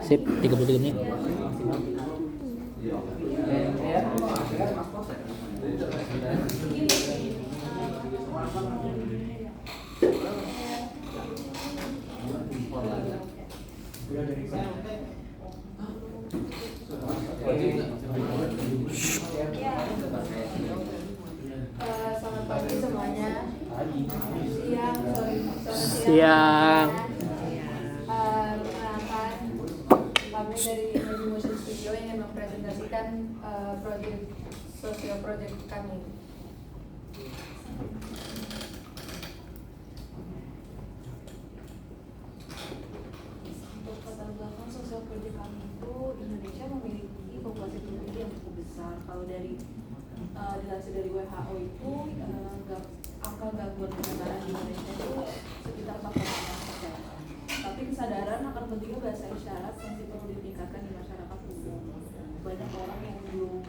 Sip, 33 menit. Selamat pagi semuanya. Siang. Perkenalkan, kami dari Imaji Motion Studio ingin mempresentasikan sosial project kami. Untuk latar belakang sosial project kami itu, Indonesia memiliki populasi penduduk yang cukup besar. Kalau dari dilansir dari WHO itu angka gangguan pendengaran di Indonesia itu sekitar 4,6%. Tapi kesadaran akan pentingnya bahasa isyarat masih perlu ditingkatkan di masyarakat umum. Banyak orang yang belum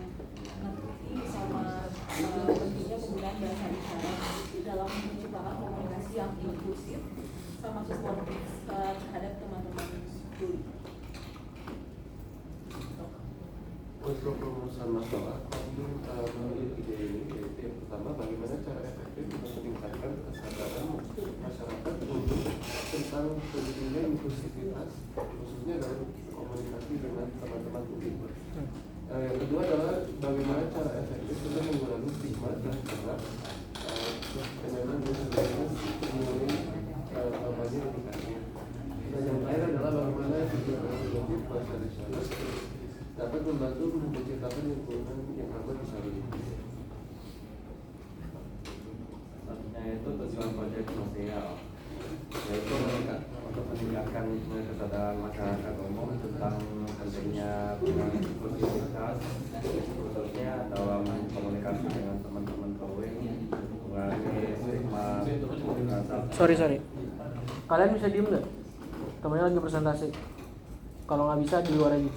mengerti sama pentingnya penggunaan bahasa isyarat dalam menciptakan komunikasi yang inklusif sama suportif terhadap teman-teman tuli. Untuk rumusan masalah, kami memiliki ide ini, yaitu yang pertama, bagaimana cara efektif untuk meningkatkan kesadaran masyarakat untuk tentang pentingnya inklusivitas, khususnya dalam komunikasi dengan teman-teman tuli. Yang kedua adalah bagaimana cara efektif untuk mengurangi stigma dan cara penyandang disabilitas melalui kampanye edukasi. Dan yang terakhir adalah bagaimana teknologi bahasa isyarat dapat membantu menciptakan lingkungan yang aman disabilitas. Selanjutnya itu tujuan proyek sosial, yaitu untuk meningkatkan kesadaran masyarakat umum tentang pentingnya inklusivitas, khususnya dalam komunikasi dengan teman-teman tuli, mengurangi stigma. Sorry. Kalian bisa diem nggak? Temennya lagi presentasi. Kalau nggak bisa di luar aja.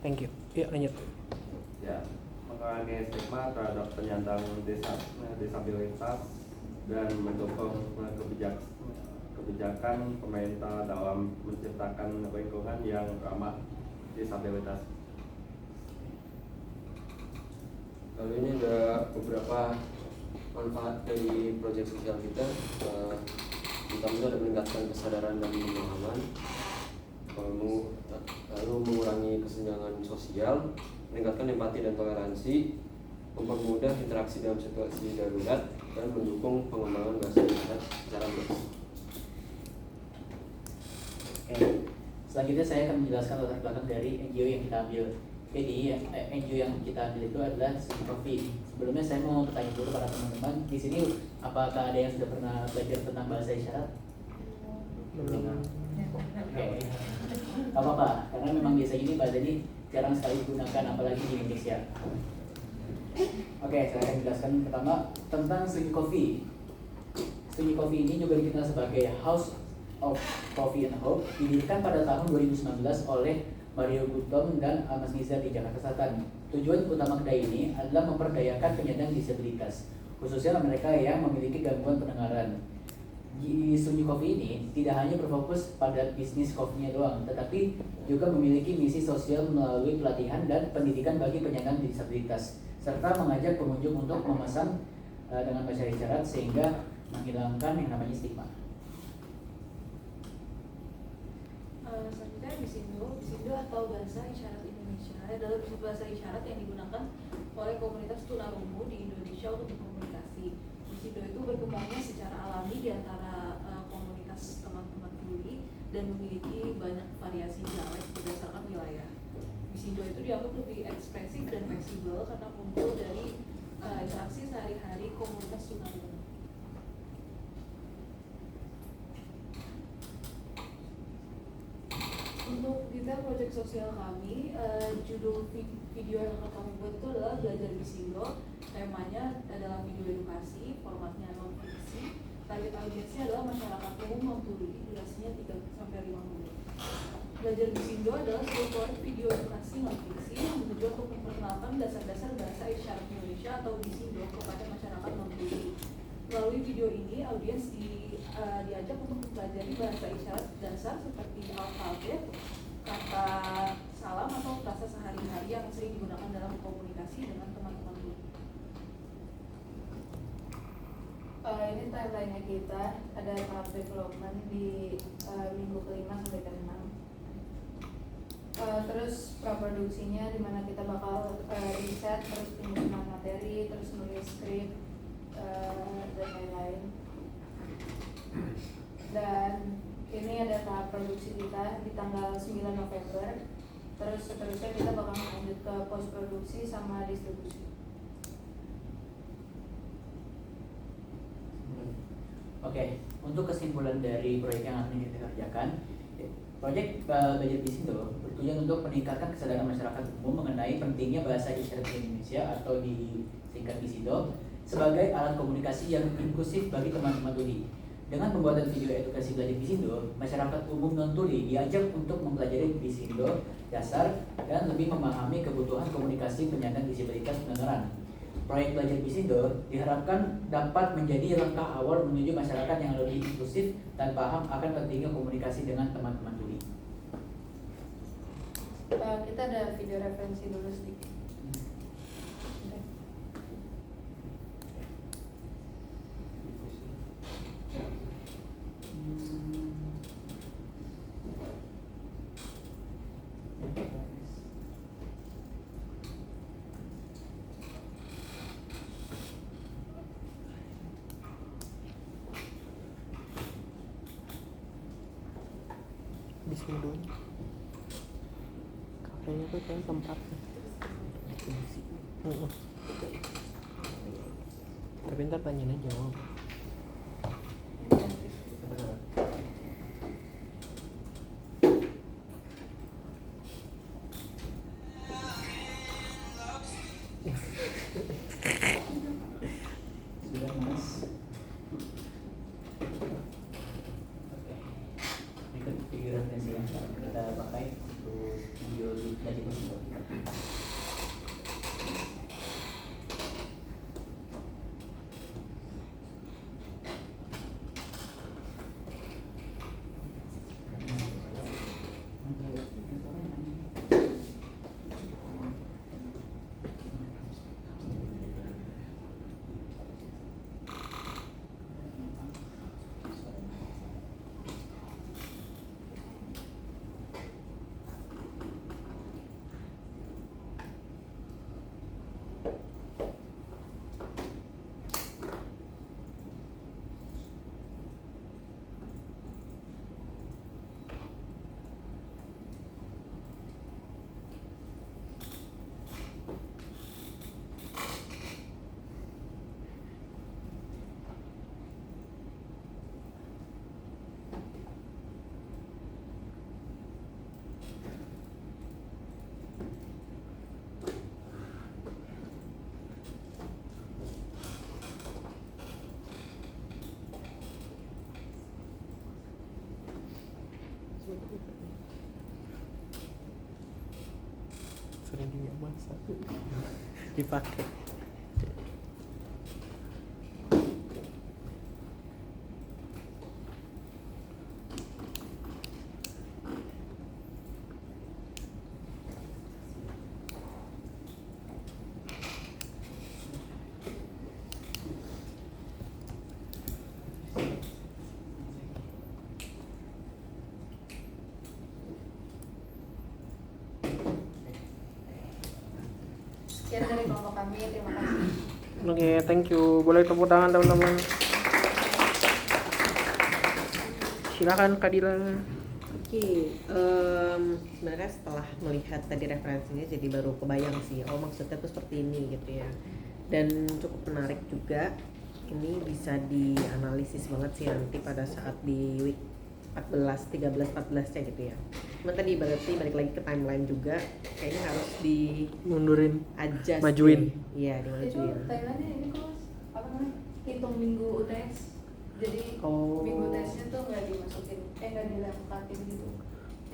Thank you. Yuk lanjut. Ya, mengurangi stigma terhadap penyandang disabilitas dan mendukung kebijakan pemerintah dalam menciptakan lingkungan yang ramah disabilitas. Kali ini ada beberapa manfaat dari proyek sosial kita. Pertama itu ada meningkatkan kesadaran dan pemahaman, lalu mengurangi kesenjangan sosial, meningkatkan empati dan toleransi, mempermudah interaksi dalam situasi darurat, dan mendukung pengembangan bahasa isyarat secara luas. Oke. Selanjutnya saya akan menjelaskan latar belakang dari NGO yang kita ambil. Jadi NGO yang kita ambil itu adalah Sunyi Coffee. Sebelumnya saya mau bertanya dulu para teman-teman di sini, apakah ada yang sudah pernah belajar tentang bahasa isyarat? Belum. Oke. Gak apa-apa, karena memang biasanya ini bahasa ini jarang sekali digunakan, apalagi di Indonesia. Oke, saya akan jelaskan pertama tentang Sunyi Coffee. Sunyi Coffee ini juga dikenal sebagai House of Coffee and Hope, didirikan pada tahun 2019 oleh Mario Guttom dan Mas Nizar di Jakarta Selatan. Tujuan utama kedai ini adalah memperdayakan penyandang disabilitas, khususnya mereka yang memiliki gangguan pendengaran. Di Sunyi Coffee ini tidak hanya berfokus pada bisnis kopinya doang, tetapi juga memiliki misi sosial melalui pelatihan dan pendidikan bagi penyandang disabilitas, serta mengajak pengunjung untuk memesan dengan bahasa isyarat sehingga menghilangkan yang namanya stigma. Selanjutnya Bisindo atau Bahasa Isyarat Indonesia adalah bahasa isyarat yang digunakan oleh komunitas tunarungu di Indonesia untuk berkomunikasi. Bisindo itu berkembangnya secara alami di antara komunitas teman-teman tuli dan memiliki banyak variasi dialek berdasarkan wilayah. Bisindo itu dianggap lebih ekspresif dan fleksibel karena muncul dari interaksi sehari-hari komunitas tunarungu. Untuk detail proyek sosial kami, judul video yang akan kami buat itu adalah Belajar Bisindo. Temanya adalah video edukasi, formatnya non fiksi. Target audiensnya adalah masyarakat umum non tuli, durasinya 3-5 menit. Belajar Bisindo adalah sebuah video edukasi non fiksi yang bertujuan untuk memperkenalkan dasar-dasar bahasa isyarat Indonesia atau Bisindo kepada masyarakat non tuli. Melalui video ini, audiens diajak untuk mempelajari bahasa isyarat dasar seperti alfabet, kata, yang sering digunakan dalam komunikasi dengan teman-teman dulu. Ini timeline-nya kita ada tahap development di minggu ke-5 sampai ke-6. Terus praproduksinya di mana kita bakal riset, terus penyusunan materi, terus nulis skrip dan lain-lain. Dan ini ada tahap produksi kita di tanggal 9 November. Terus seterusnya kita bakal lanjut ke post produksi sama distribusi. Oke, untuk kesimpulan dari proyek yang akan kita kerjakan, proyek Belajar Bisindo bertujuan untuk meningkatkan kesadaran masyarakat umum mengenai pentingnya bahasa isyarat di Indonesia atau disingkat Bisindo sebagai alat komunikasi yang inklusif bagi teman-teman tuli. Dengan pembuatan video edukasi Belajar Bisindo, masyarakat umum non-tuli diajak untuk mempelajari Bisindo dasar dan lebih memahami kebutuhan komunikasi penyandang disabilitas pendengaran. Proyek Belajar Bisindo diharapkan dapat menjadi langkah awal menuju masyarakat yang lebih inklusif dan paham akan pentingnya komunikasi dengan teman-teman tuli. Kita ada video referensi dulu sedikit. Bisindo kayaknya tuh kayak tempat tapi ntar tanyain aja jawab. Sudah mas. Oke, berikut video referensi yang kita pakai untuk video di Belajar Bisindo. Sering juga masak dipakai. Sekian dari kelompok kami, terima kasih. Oke, thank you. Boleh tepuk tangan teman-teman. Silakan Kak Dila. Oke, sebenarnya setelah melihat tadi referensinya jadi baru kebayang sih, oh maksudnya tuh seperti ini gitu ya. Dan cukup menarik juga, ini bisa dianalisis banget sih nanti pada saat di week 14, 13, 14-nya gitu ya. Cuman tadi berarti balik lagi ke timeline juga, kayaknya harus Mundurin, adjust. majuin. Iya, Itu dimajuin. timeline-nya ini kok apa namanya? Hitung minggu UTS. Jadi Oh. minggu UTS-nya tuh nggak dimasukin, nggak dilempatin gitu.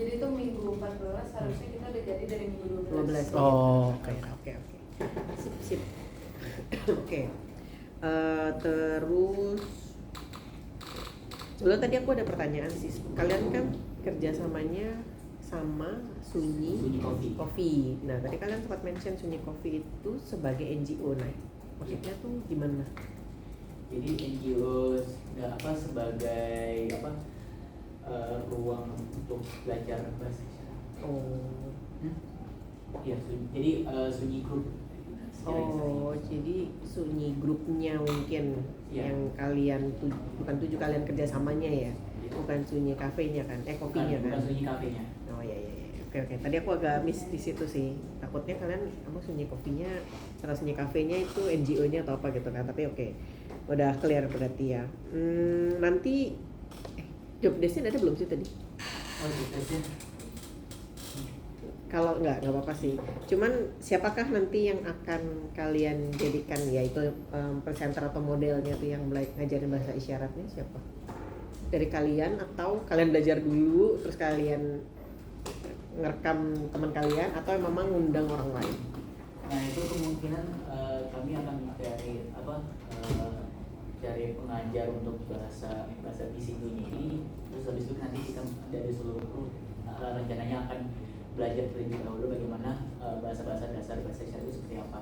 Jadi itu minggu 14 harusnya kita udah jadi dari minggu 12. 12. Oh, oke. Sip. Oke. Terus sebelum tadi aku ada pertanyaan sih. Kalian kan kerjasamanya sama Sunyi Sunyi Coffee. Nah tadi kalian sempat mention Sunyi Coffee itu sebagai NGO, nah maksudnya tuh gimana? Jadi NGO sebagai ruang untuk belajar bahasa isyarat. Oh, Iya, jadi Sunyi Group. jadi Sunyi grupnya mungkin Iya. yang kalian bukan tujuh kalian kerjasamanya ya, bukan Sunyi Cafe-nya kan, kopinya Bukan kan? Sunyi Cafe-nya. Oh iya. Oke. Tadi aku agak miss di situ sih. Takutnya kalian Sunyi Kopinya atau Sunyi Cafe-nya itu NGO-nya atau apa gitu kan. Tapi oke. Udah clear berarti ya. Nanti job desk-nya ada belum sih tadi? Oh, gitu. Kalau nggak apa-apa sih. Cuman siapakah nanti yang akan kalian jadikan ya itu presenter atau modelnya tuh yang ngajarin bahasa isyaratnya siapa? Dari kalian atau kalian belajar dulu terus kalian ngerekam teman kalian atau memang ngundang orang lain? Nah itu kemungkinan kami akan cari pengajar untuk bahasa Bisindonya ini, terus habis itu nanti kita dari seluruh kru rencananya akan belajar terlebih dahulu bagaimana bahasa-bahasa dasar bahasa isyarat itu seperti apa.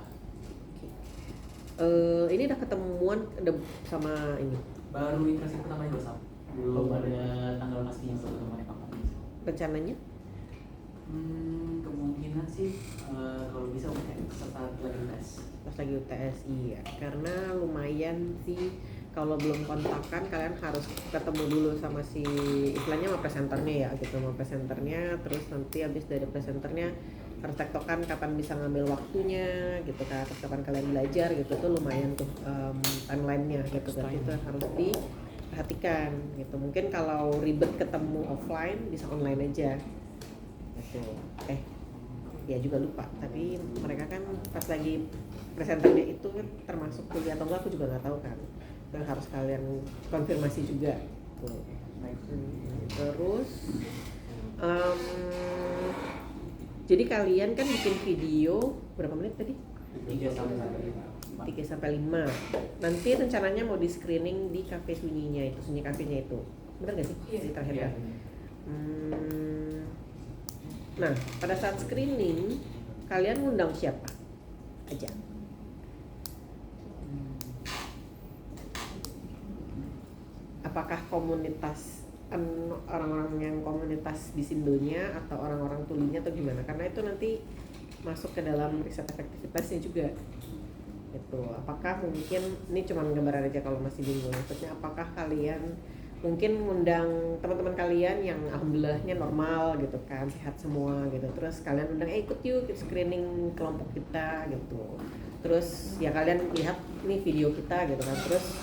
Ini udah ketemuan sama ini Baru interaksi pertama di WhatsApp, belum ada tanggal pastinya untuk ketemuannya kapan. rencananya? Kemungkinan sih kalau bisa sesaat lagi tes. Pas lagi UTS iya, karena lumayan sih kalau belum kontakan kalian harus ketemu dulu sama si istilahnya sama presenternya ya gitu, sama presenternya, terus nanti habis dari presenternya harus tektokan kapan bisa ngambil waktunya gitu kan, terus kapan kalian belajar gitu tuh lumayan tuh timelinenya gitu, berarti itu harus diperhatikan gitu. Mungkin kalau ribet ketemu offline bisa online aja gitu. Ya juga lupa, tapi mereka kan pas lagi presenternya itu kan termasuk kuliah atau enggak aku juga nggak tahu kan, dan harus kalian konfirmasi juga tuh. Terus jadi kalian kan bikin video berapa menit tadi? 3 sampai 5. Nanti rencananya mau di screening di cafe Sunyinya itu, Sunyi Cafe-nya itu. Benar gak sih? Iya. Di terakhir kan? Nah, pada saat screening kalian ngundang siapa aja? Apakah komunitas orang-orang yang komunitas Bisindonya atau orang-orang tulinya atau gimana? Karena itu nanti masuk ke dalam riset efektivitasnya juga. Itu apakah mungkin ini cuma gambaran aja kalau masih bingung. Maksudnya apakah kalian mungkin ngundang teman-teman kalian yang alhamdulillahnya normal gitu kan, sehat semua gitu, terus kalian undang ikut yuk screening kelompok kita gitu, terus ya kalian lihat nih video kita gitu kan, terus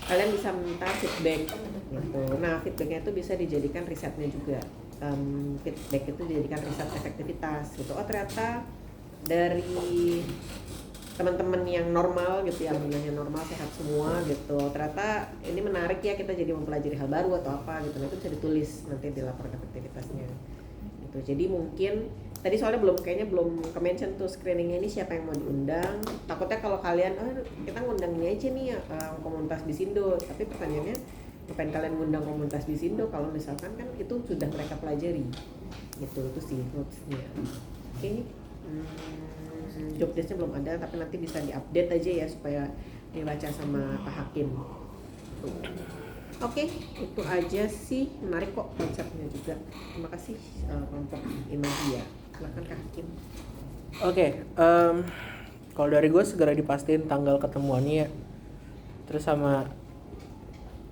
kalian bisa minta feedback gitu. Nah feedbacknya itu bisa dijadikan risetnya juga. Feedback itu dijadikan riset efektivitas gitu. Oh ternyata dari teman-teman yang normal gitu ya, alhamdulillahnya normal sehat semua gitu, ternyata ini menarik ya, kita jadi mempelajari hal baru atau apa gitu. Nah itu bisa ditulis nanti di laporan efektivitasnya gitu. Jadi mungkin tadi soalnya kayaknya belum ke-mention tuh screeningnya ini siapa yang mau diundang. Takutnya kalau kalian kita ngundang ini aja nih ya, komunitas Bisindo, tapi pertanyaannya ngapain kalian ngundang komunitas Bisindo kalau misalkan kan itu sudah mereka pelajari gitu. Itu sih notes-nya. Oke. Job desk-nya belum ada, tapi nanti bisa diupdate aja ya supaya dibaca sama Pak Hakim. Oke, itu aja sih, menarik kok konsepnya juga. Terima kasih kelompok Imagia. Silakan Kak Hakim. Oke, kalau dari gue segera dipastiin tanggal ketemuannya ya. Terus sama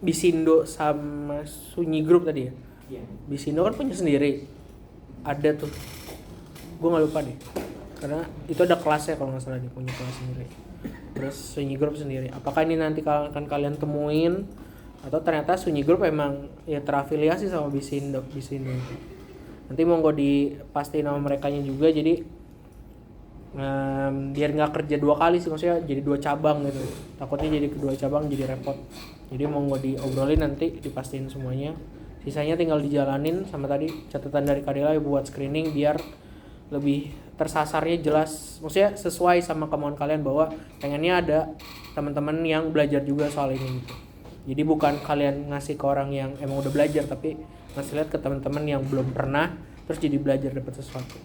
Bisindo sama Sunyi Group tadi ya. Iya. Bisindo kan punya sendiri, ada tuh, gue nggak lupa deh, karena itu ada kelasnya kalau nggak salah, dia punya kelas sendiri. Terus Sunyi Group sendiri, apakah ini nanti akan kalian temuin atau ternyata Sunyi Group emang ya terafiliasi sama Bisindo. Nanti monggo dipastiin sama merekanya juga, jadi biar nggak kerja 2 kali sih, maksudnya jadi 2 cabang gitu, takutnya jadi kedua cabang jadi repot. Jadi monggo diobrolin nanti, dipastiin semuanya, sisanya tinggal dijalanin sama tadi catatan dari Kadela ya buat screening biar lebih tersasarnya jelas, maksudnya sesuai sama kemauan kalian, bahwa pengennya ada teman-teman yang belajar juga soal ini gitu. Jadi bukan kalian ngasih ke orang yang emang udah belajar, tapi ngasih lihat ke teman-teman yang belum pernah terus jadi belajar dapat sesuatu.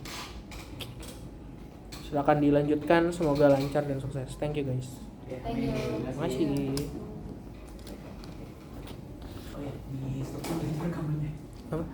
Silakan dilanjutkan, semoga lancar dan sukses. Thank you guys. Thank you. Terima kasih. Oh ya, di stop dulu rekamannya. Apa?